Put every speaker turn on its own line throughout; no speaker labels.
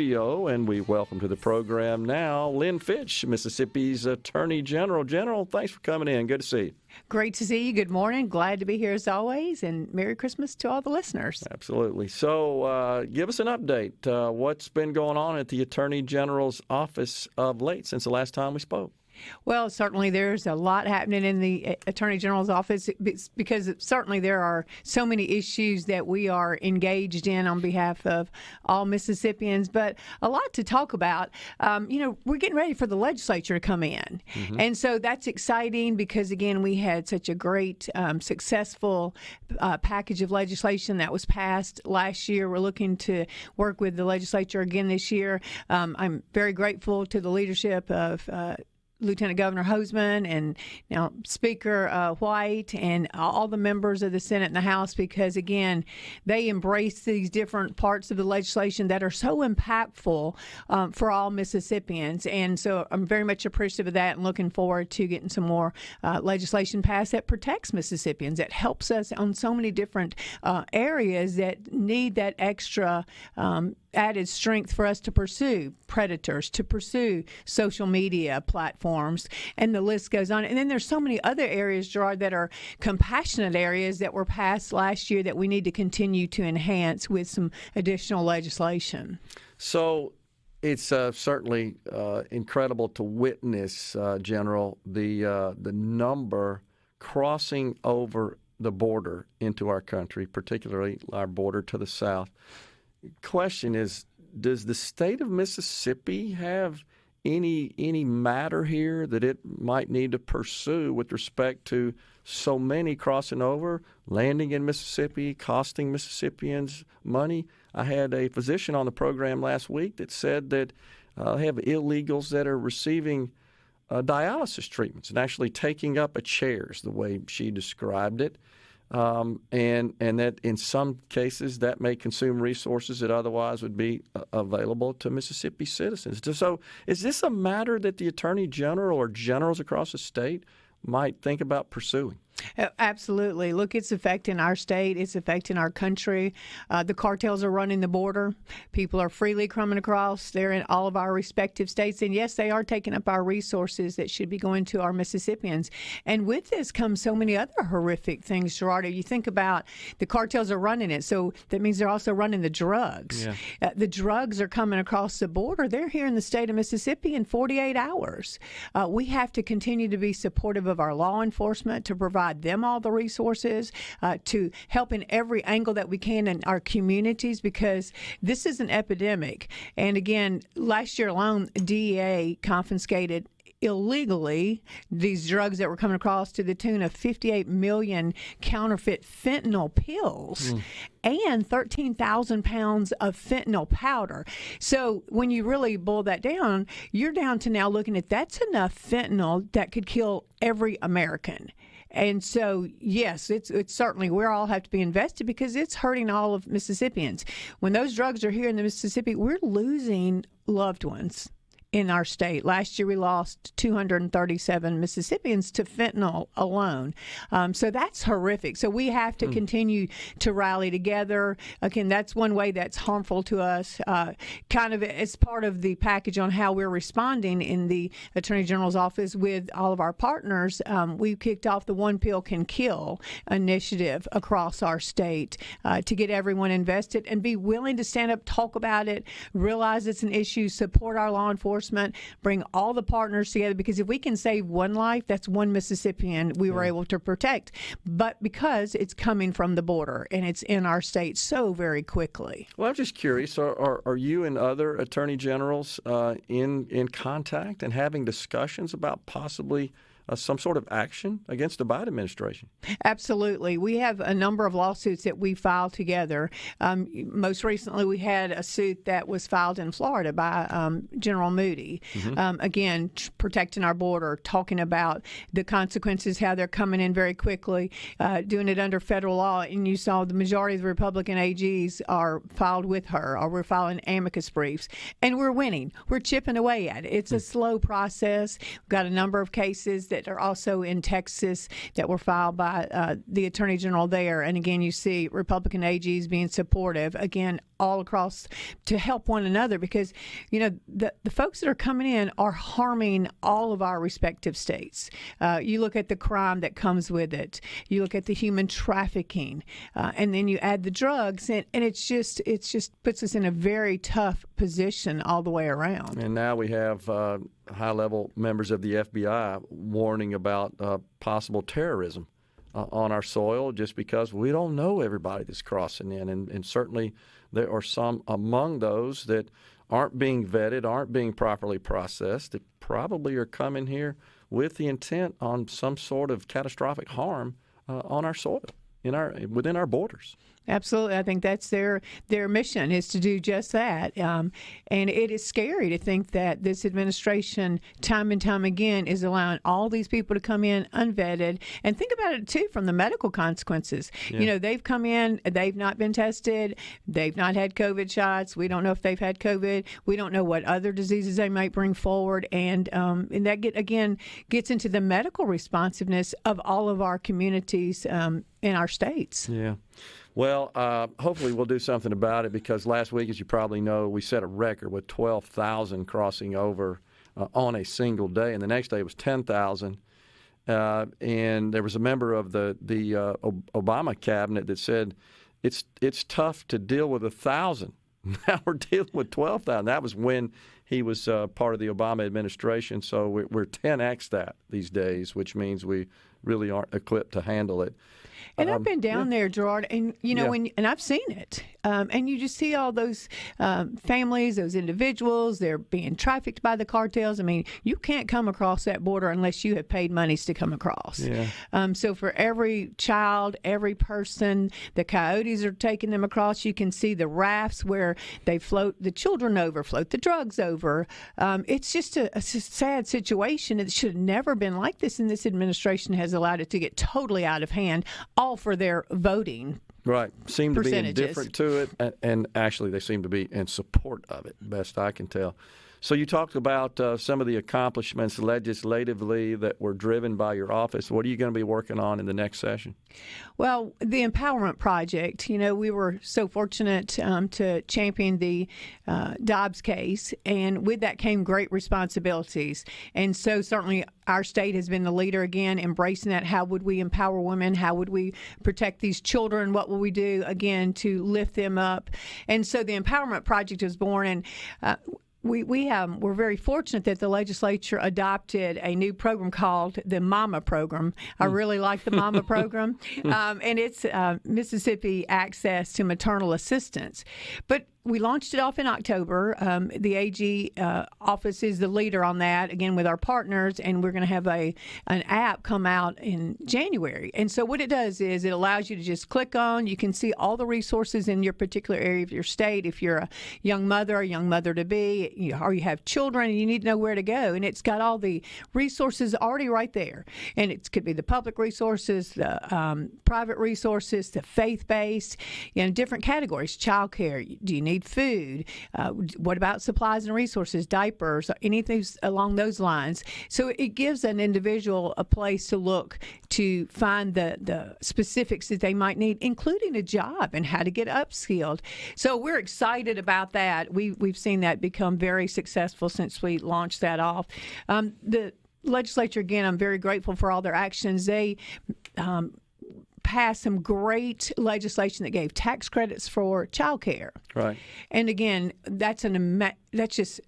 And we welcome to the program now Lynn Fitch, Mississippi's Attorney General. General, thanks for coming in. Good to see you.
Great to see you. Good morning. Glad to be here as always. And Merry Christmas to all the listeners.
Absolutely. So give us an update. What's been going on at the Attorney General's office of late since the last time we spoke?
Well, certainly there's a lot happening in the Attorney General's office because certainly there are so many issues that we are engaged in on behalf of all Mississippians, but a lot to talk about. We're getting ready for the legislature to come in. Mm-hmm. And so that's exciting because, again, we had such a great, successful package of legislation that was passed last year. We're looking to work with the legislature again this year. I'm very grateful to the leadership of Lieutenant Governor Hoseman and now Speaker White and all the members of the Senate and the House because, again, they embrace these different parts of the legislation that are so impactful for all Mississippians. And so I'm very much appreciative of that and looking forward to getting some more legislation passed that protects Mississippians, that helps us on so many different areas that need that extra added strength for us to pursue predators, to pursue social media platforms, and the list goes on. And then there's so many other areas, Gerard, that are compassionate areas that were passed last year that we need to continue to enhance with some additional legislation.
So it's certainly incredible to witness, General, the number crossing over the border into our country, particularly our border to the south. Question is, does the state of Mississippi have any matter here that it might need to pursue with respect to so many crossing over, landing in Mississippi, costing Mississippians money? I had a physician on the program last week that said that they have illegals that are receiving dialysis treatments and actually taking up a chair is the way she described it. And that in some cases that may consume resources that otherwise would be available to Mississippi citizens. So is this a matter that the Attorney General or generals across the state might think about pursuing?
Absolutely. Look, it's affecting our state. It's affecting our country. The cartels are running the border. People are freely coming across. They're in all of our respective states. And yes, they are taking up our resources that should be going to our Mississippians. And with this comes so many other horrific things, Gerardo. You think about the cartels are running it. So that means they're also running the drugs. Yeah. The drugs are coming across the border. They're here in the state of Mississippi in 48 hours. We have to continue to be supportive of our law enforcement to provide them all the resources to help in every angle that we can in our communities because this is an epidemic. And again, last year alone, DEA confiscated illegally these drugs that were coming across to the tune of 58 million counterfeit fentanyl pills and 13,000 pounds of fentanyl powder. So when you really boil that down, you're down to now looking at that's enough fentanyl that could kill every American. And so, yes, it's certainly we all have to be invested because it's hurting all of Mississippians. When those drugs are here in the Mississippi, we're losing loved ones in our state. Last year, we lost 237 Mississippians to fentanyl alone. So that's horrific. So we have to continue to rally together. Again, that's one way that's harmful to us. Kind of as part of the package on how we're responding in the Attorney General's office with all of our partners, we've kicked off the One Pill Can Kill initiative across our state to get everyone invested and be willing to stand up, talk about it, realize it's an issue, support our law enforcement, bring all the partners together, because if we can save one life, that's one Mississippian we were able to protect. But because it's coming from the border and it's in our state so very quickly.
Well, I'm just curious, are you and other attorney generals in contact and having discussions about possibly some sort of action against the Biden administration?
Absolutely. We have a number of lawsuits that we filed together. Most recently, we had a suit that was filed in Florida by General Moody. Again, protecting our border, talking about the consequences, how they're coming in very quickly, doing it under federal law. And you saw the majority of the Republican AGs are filed with her, or we're filing amicus briefs. And we're winning. We're chipping away at it. It's a slow process. We've got a number of cases that that are also in Texas that were filed by the Attorney General there. And again, you see Republican AGs being supportive, again, all across to help one another, because, the folks that are coming in are harming all of our respective states. You look at the crime that comes with it. You look at the human trafficking, and then you add the drugs, and it just puts us in a very tough position all the way around.
And now we have high-level members of the FBI warning about possible terrorism on our soil, just because we don't know everybody that's crossing in. And certainly there are some among those that aren't being vetted, aren't being properly processed, that probably are coming here with the intent on some sort of catastrophic harm on our soil, within our borders.
Absolutely. I think that's their mission, is to do just that. And it is scary to think that this administration, time and time again, is allowing all these people to come in unvetted. And think about it, too, from the medical consequences.
Yeah.
They've come in, they've not been tested, they've not had COVID shots. We don't know if they've had COVID. We don't know what other diseases they might bring forward. And that, gets into the medical responsiveness of all of our communities in our states.
Yeah. Well, hopefully we'll do something about it, because last week, as you probably know, we set a record with 12,000 crossing over on a single day, and the next day was 10,000. And there was a member of the Obama cabinet that said it's tough to deal with 1,000. Now we're dealing with 12,000. That was when he was part of the Obama administration. So we're 10x that these days, which means we really aren't equipped to handle it.
And I've been down there, Gerard, and and I've seen it. And you just see all those families, those individuals, they're being trafficked by the cartels. I mean, you can't come across that border unless you have paid monies to come across.
Yeah.
So for every child, every person, the coyotes are taking them across. You can see the rafts where they float the children over, float the drugs over. It's just a sad situation. It should have never been like this, and this administration has allowed it to get totally out of hand, all for their voting.
Right. Seem to be indifferent to it, and actually they seem to be in support of it, best I can tell. So you talked about some of the accomplishments legislatively that were driven by your office. What are you going to be working on in the next session?
Well, the Empowerment Project, we were so fortunate to champion the Dobbs case, and with that came great responsibilities. And so certainly our state has been the leader, again, embracing that. How would we empower women? How would we protect these children? What will we do, again, to lift them up? And so the Empowerment Project was born, and we're very fortunate that the legislature adopted a new program called the MAMA program. I really like the MAMA program, and it's Mississippi Access to Maternal Assistance. But we launched it off in October. The AG office is the leader on that, again, with our partners, and we're going to have an app come out in January. And so what it does is it allows you to just click on, you can see all the resources in your particular area of your state. If you're a young mother, a young mother-to-be, or you have children and you need to know where to go, and it's got all the resources already right there. And it could be the public resources, the private resources, the faith-based, different categories. Child care, do you need food? What about supplies and resources, diapers, anything along those lines? So it gives an individual a place to look to find the specifics that they might need, including a job and how to get upskilled. So we're excited about that. We've seen that become very successful since we launched that off. The legislature, again, I'm very grateful for all their actions. They passed some great legislation that gave tax credits for child care.
Right. And
again, that's just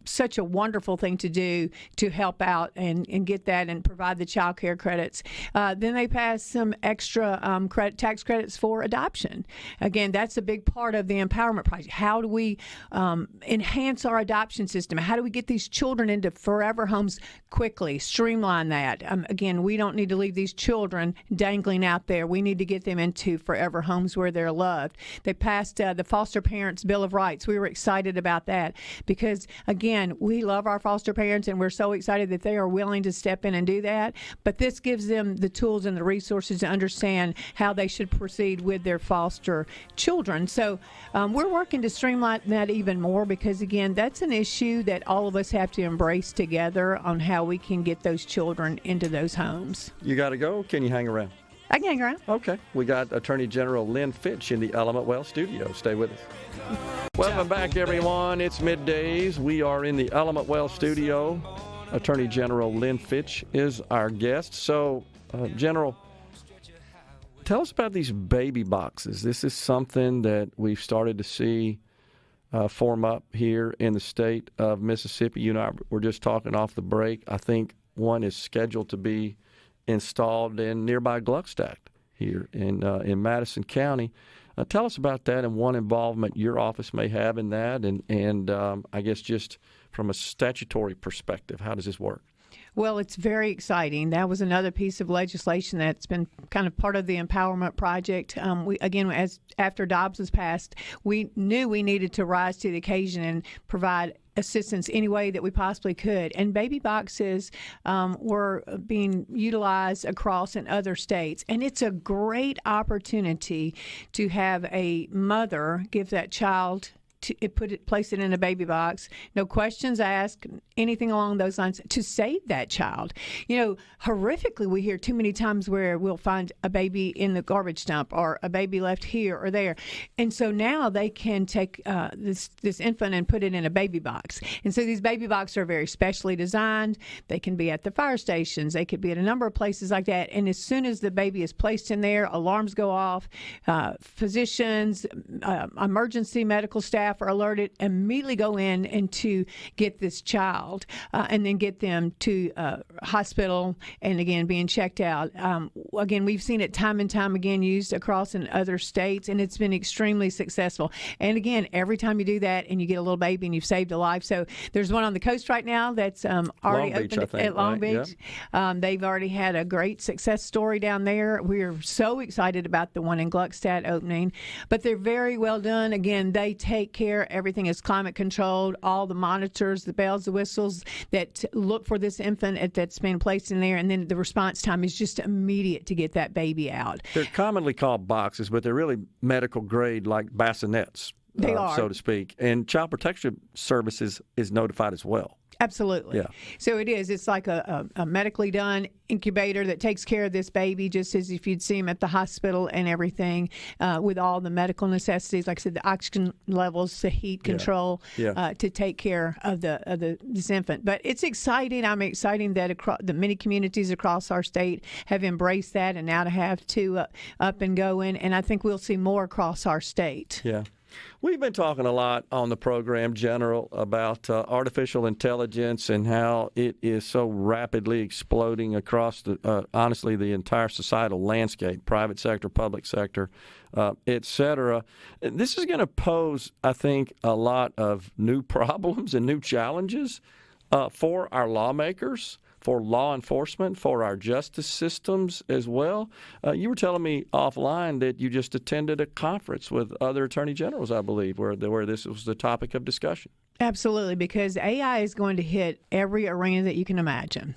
such a wonderful thing to do to help out and get that and provide the child care credits. Then they passed some extra tax credits for adoption. Again, that's a big part of the Empowerment Project. How do we enhance our adoption system? How do we get these children into forever homes quickly, streamline that? Again, we don't need to leave these children dangling out there. We need to get them into forever homes where they're loved. They passed the Foster Parents Bill of Rights. We were excited about that. that, because again, we love our foster parents and we're so excited that they are willing to step in and do that. But this gives them the tools and the resources to understand how they should proceed with their foster children. So we're working to streamline that even more, because again, that's an issue that all of us have to embrace together on how we can get those children into those homes.
You got to go? Can you hang around?
I can hang around.
Okay. We got Attorney General Lynn Fitch in the Element Well studio. Stay with us. Welcome back, everyone. It's middays. We are in the Element Well studio. Attorney General Lynn Fitch is our guest. So, General, tell us about these baby boxes. This is something that we've started to see form up here in the state of Mississippi. You and I were just talking off the break. I think one is scheduled to be installed in nearby Gluckstadt here in Madison County. Tell us about that and what involvement your office may have in that, and I guess just from a statutory perspective, how does this work?
Well, it's very exciting. That was another piece of legislation that's been kind of part of the empowerment project. After Dobbs was passed, we knew we needed to rise to the occasion and provide assistance any way that we possibly could. And baby boxes were being utilized across in other states. And it's a great opportunity to have a mother give that child place it in a baby box, no questions asked, anything along those lines, to save that child. You know, horrifically, we hear too many times where we'll find a baby in the garbage dump or a baby left here or there. And so now they can take this infant and put it in a baby box. And so these baby boxes are very specially designed. They can be at the fire stations. They could be at a number of places like that. And as soon as the baby is placed in there, alarms go off. Physicians, emergency medical staff are alerted, immediately go in and to get this child and then get them to hospital and again being checked out. Again, we've seen it time and time again used across in other states, and it's been extremely successful. And again, every time you do that and you get a little baby and you've saved a life. So there's one on the coast right now that's already opened at Long Beach. Yeah. They've already had a great success story down there. We're so excited about the one in Gluckstadt opening, but they're very well done. Again, they take care. Everything is climate controlled. All the monitors, the bells, the whistles that look for this infant that's been placed in there, and then the response time is just immediate to get that baby out.
They're commonly called boxes, but they're really medical grade, like bassinets,
they are,
so to speak. And Child Protection Services is notified as well.
Absolutely. Yeah. So it is. It's like a medically done incubator that takes care of this baby, just as if you'd see him at the hospital and everything, with all the medical necessities, like I said, the oxygen levels, the heat control, to take care of this infant. But it's exciting. I'm excited that the many communities across our state have embraced that, and now to have two up and going. And I think we'll see more across our state.
Yeah. We've been talking a lot on the program, General, about artificial intelligence and how it is so rapidly exploding across honestly, the entire societal landscape, private sector, public sector, et cetera. This is going to pose, I think, a lot of new problems and new challenges for our lawmakers, for law enforcement, for our justice systems as well. You were telling me offline that you just attended a conference with other attorney generals, I believe, where this was the topic of discussion.
Absolutely, because AI is going to hit every arena that you can imagine.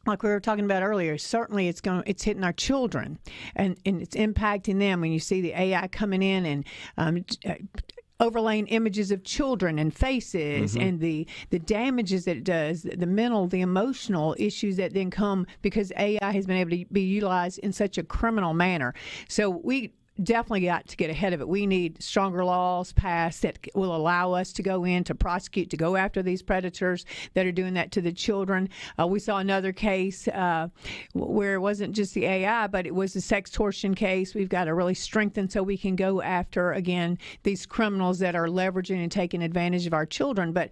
Like we were talking about earlier, certainly it's hitting our children, and it's impacting them when you see the AI coming in and overlaying images of children and faces, and the damages that it does, the mental, the emotional issues that then come because AI has been able to be utilized in such a criminal manner. So we definitely got to get ahead of it. We need stronger laws passed that will allow us to go in, to prosecute, to go after these predators that are doing that to the children. We saw another case where it wasn't just the AI, but it was a sextortion case. We've got to really strengthen so we can go after, again, these criminals that are leveraging and taking advantage of our children. But,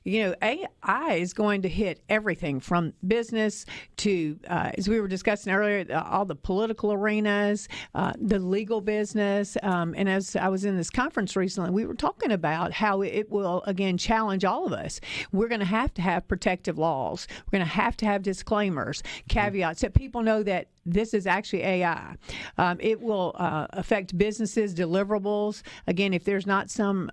you know, AI is going to hit everything from business to, as we were discussing earlier, all the political arenas, the legal business. And as I was in this conference recently, we were talking about how it will, again, challenge all of us. We're going to have protective laws. We're going to have disclaimers, caveats, that people know that this is actually AI. It will affect businesses, deliverables. Again, if there's not some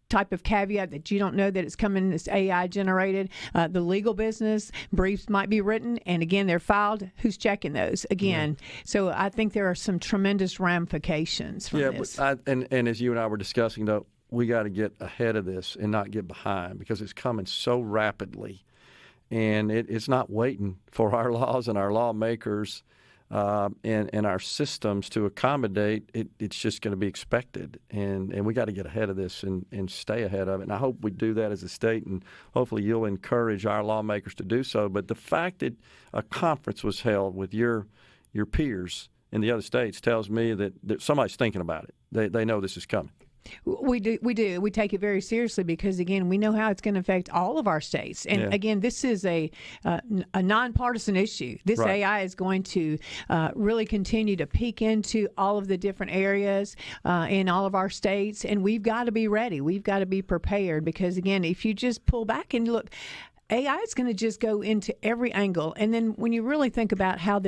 type of caveat that you don't know that it's coming as AI generated. The legal business, briefs might be written, and again, they're filed. Who's checking those? Again, so I think there are some tremendous ramifications from this.
And as you and I were discussing, though, we got to get ahead of this and not get behind because it's coming so rapidly, and it's not waiting for our laws and our lawmakers and our systems to accommodate it. It's just going to be expected, and we got to get ahead of this and stay ahead of it. And I hope we do that as a state, and hopefully you'll encourage our lawmakers to do so. But the fact that a conference was held with your peers in the other states tells me that somebody's thinking about it. They know this is coming.
We do. We take it very seriously because, again, we know how it's going to affect all of our states. And again, this is a nonpartisan issue. This
Right.
AI is going to really continue to peek into all of the different areas in all of our states, and we've got to be ready. We've got to be prepared because, again, if you just pull back and look, AI is going to just go into every angle. And then when you really think about how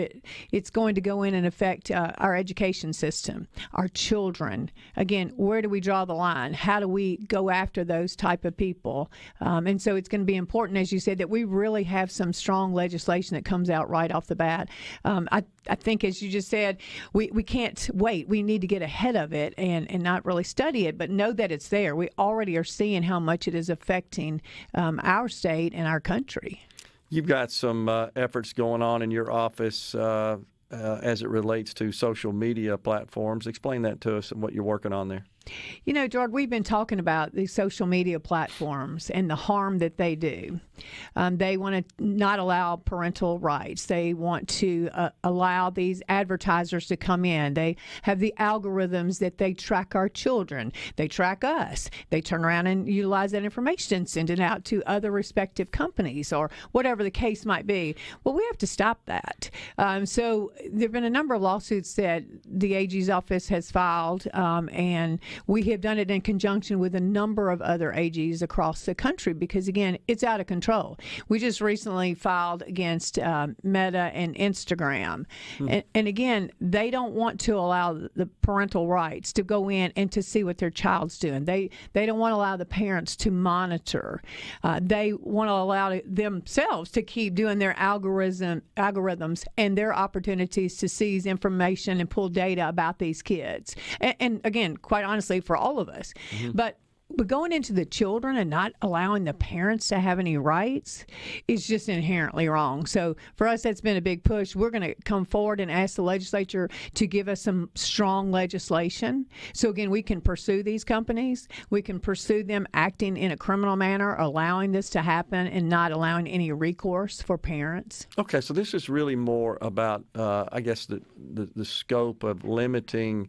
it's going to go in and affect our education system, our children, again, where do we draw the line? How do we go after those type of people? And so it's going to be important, as you said, that we really have some strong legislation that comes out right off the bat. I think, as you just said, we can't wait. We need to get ahead of it and not really study it, but know that it's there. We already are seeing how much it is affecting our state and our country.
You've got some efforts going on in your office as it relates to social media platforms. Explain that to us and what you're working on there.
You know, George, we've been talking about these social media platforms and the harm that they do. They want to not allow parental rights. They want to allow these advertisers to come in. They have the algorithms that they track our children. They track us. They turn around and utilize that information and send it out to other respective companies or whatever the case might be. Well, we have to stop that. So there have been a number of lawsuits that the AG's office has filed, and we have done it in conjunction with a number of other AGs across the country because, again, it's out of control. We just recently filed against Meta and Instagram. And again, they don't want to allow the parental rights to go in and to see what their child's doing. They don't want to allow the parents to monitor. They want to allow themselves to keep doing their algorithms and their opportunities to seize information and pull data about these kids. And again, quite honestly, for all of us. But going into the children and not allowing the parents to have any rights is just inherently wrong. So for us, that's been a big push. We're going to come forward and ask the legislature to give us some strong legislation. So again, we can pursue these companies. We can pursue them acting in a criminal manner, allowing this to happen and not allowing any recourse for parents.
Okay, so this is really more about, I guess, the scope of limiting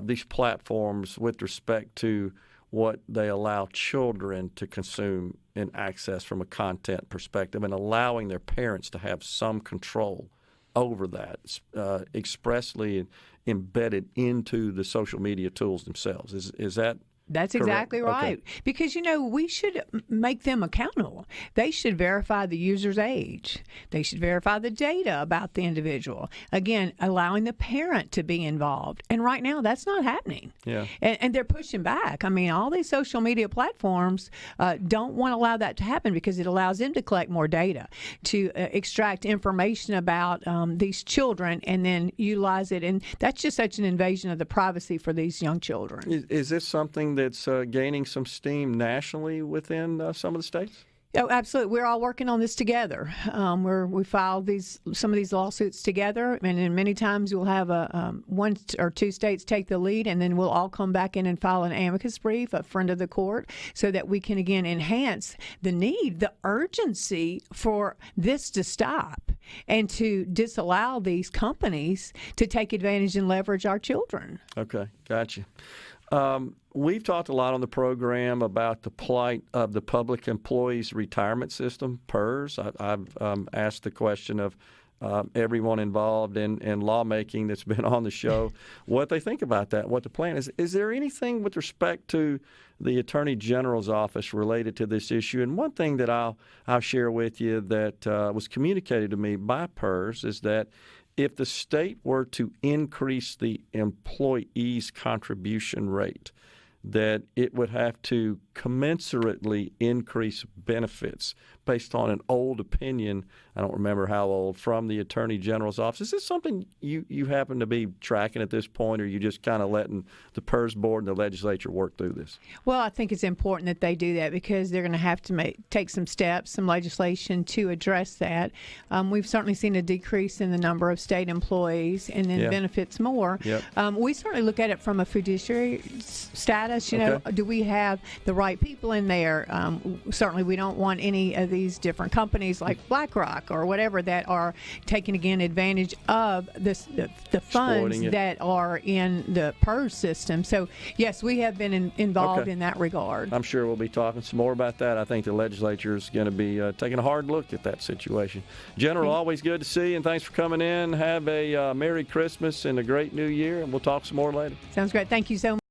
these platforms with respect to what they allow children to consume and access from a content perspective and allowing their parents to have some control over that expressly embedded into the social media tools themselves. Is that
That's
correct?
exactly right.
Okay.
Because, we should make them accountable. They should verify the user's age. They should verify the data about the individual. Again, allowing the parent to be involved. And right now, that's not happening.
Yeah.
And they're pushing back. I mean, all these social media platforms don't want to allow that to happen because it allows them to collect more data, to extract information about these children and then utilize it. And that's just such an invasion of the privacy for these young children.
Is this something that's gaining some steam nationally within some of the states?
Oh, absolutely. We're all working on this together. We filed some of these lawsuits together, and then many times we'll have one or two states take the lead, and then we'll all come back in and file an amicus brief, a friend of the court, so that we can again enhance the urgency for this to stop and to disallow these companies to take advantage and leverage our children.
Okay, gotcha. We've talked a lot on the program about the plight of the Public Employees Retirement System, PERS. I've asked the question of everyone involved in lawmaking that's been on the show what they think about that, what the plan is. Is there anything with respect to the Attorney General's office related to this issue? And one thing that I'll share with you that was communicated to me by PERS is that if the state were to increase the employees' contribution rate, that it would have to commensurately increase benefits based on an old opinion, I don't remember how old, from the Attorney General's office. Is this something you happen to be tracking at this point, or are you just kind of letting the PERS board and the legislature work through this?
Well, I think it's important that they do that because they're going to have to take some steps, some legislation to address that. We've certainly seen a decrease in the number of state employees and then benefits more.
Yep.
We certainly look at it from a fiduciary status. You know, do we have the right people in there? Certainly we don't want any of these different companies like BlackRock or whatever that are taking, again, advantage of the funds that are in the PERS system. So, yes, we have been involved in that regard. I'm
sure we'll be talking some more about that. I think the legislature is going to be taking a hard look at that situation. General, always good to see you, and thanks for coming in. Have a Merry Christmas and a great New Year, and we'll talk some more later.
Sounds great. Thank you so much.